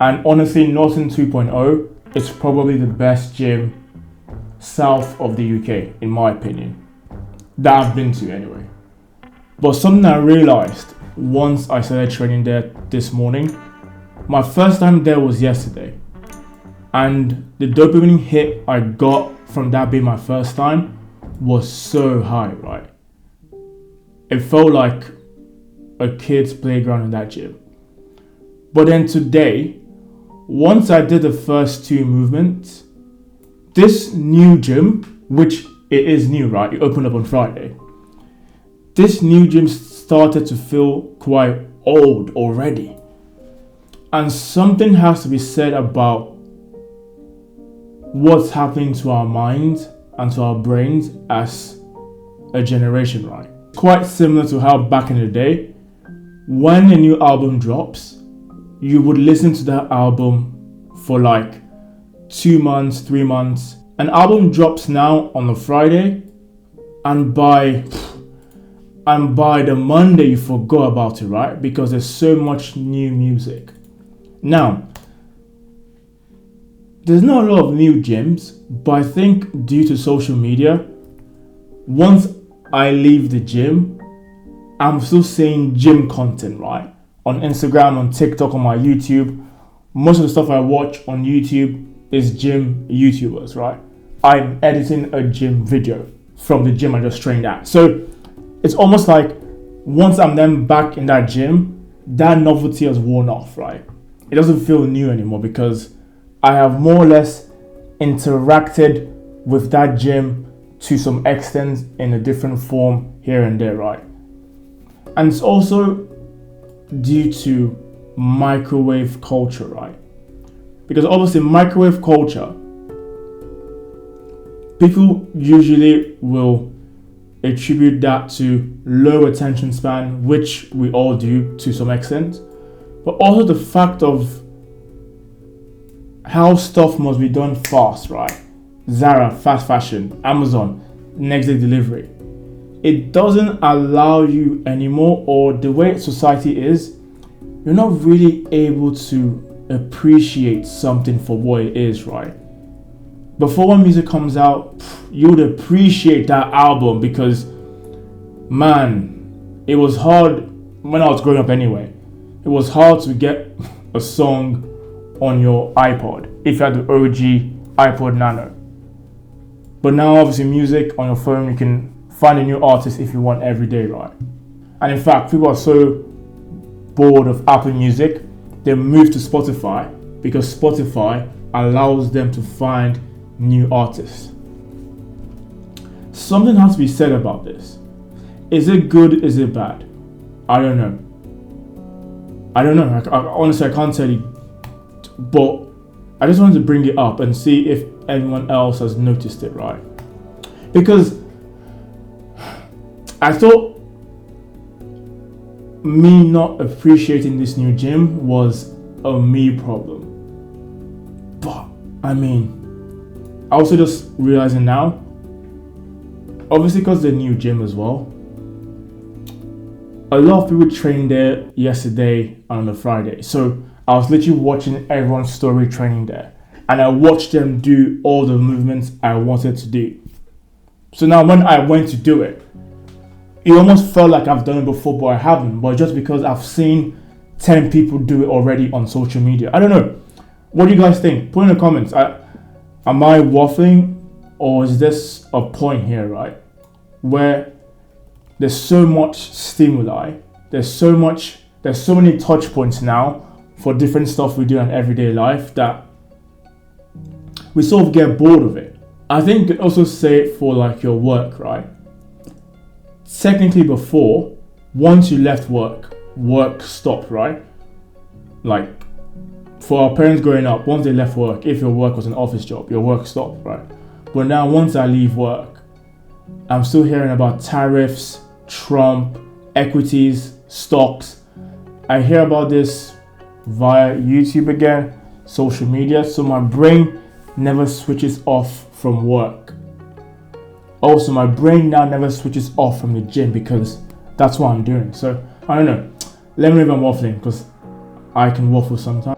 And honestly, Norton 2.0 is probably the best gym south of the UK, in my opinion, that I've been to anyway. But something I realized once I started training there this morning, my first time there was yesterday. And the dopamine hit I got from that being my first time was so high, right? It felt like a kid's playground in that gym. But then today, once I did the first two movements, this new gym, which it is new, right? It opened up on Friday. This new gym started to feel quite old already. And something has to be said about what's happening to our minds and to our brains as a generation, right? Quite similar to how back in the day, when a new album drops, you would listen to that album for like 2 months, 3 months. An album drops now on a Friday, and by the Monday you forgot about it, right? Because there's so much new music. Now, there's not a lot of new gyms, but I think due to social media, once I leave the gym, I'm still seeing gym content, right? On Instagram, on TikTok, on my YouTube. Most of the stuff I watch on YouTube is gym YouTubers, right? I'm editing a gym video from the gym I just trained at. So it's almost like once I'm then back in that gym, that novelty has worn off, right? It doesn't feel new anymore because I have more or less interacted with that gym to some extent in a different form here and there, right? And it's also due to microwave culture, right? Because obviously microwave culture, people usually will attribute that to low attention span, which we all do to some extent, but also the fact of how stuff must be done fast, right? Zara, fast fashion, Amazon, next day delivery. It doesn't allow you anymore, or the way society is, you're not really able to appreciate something for what it is, right? Before when music comes out, you would appreciate that album because, man, it was hard when I was growing up anyway. It was hard to get a song on your iPod if you had the OG iPod Nano. But now obviously music on your phone, you can find a new artist if you want every day, right? And in fact, people are so bored of Apple Music, they move to Spotify because Spotify allows them to find new artists. Something has to be said about this. Is it good? Is it bad? I don't know. Honestly, I can't tell you. But I just wanted to bring it up and see if anyone else has noticed it, right? Because I thought me not appreciating this new gym was a me problem. But I mean, I also just realizing now, obviously because the new gym as well, a lot of people trained there yesterday and on a Friday. So I was literally watching everyone's story training there. And I watched them do all the movements I wanted to do. So now when I went to do it, it almost felt like I've done it before, but I haven't. But just because I've seen 10 people do it already on social media. I don't know. What do you guys think? Put in the comments. Am I waffling? Or is this a point here, right? Where there's so much stimuli. There's so many touch points now for different stuff we do in everyday life that we sort of get bored of it. I think you could also say it for like your work, right? Technically before, once you left work stopped, right? Like for our parents growing up, once they left work, if your work was an office job, your work stopped, right? But now once I leave work, I'm still hearing about tariffs, Trump, equities, stocks. I hear about this via YouTube again, social media, so my brain never switches off from work. Also, my brain now never switches off from the gym because that's what I'm doing. So, I don't know. Let me know if I'm waffling because I can waffle sometimes.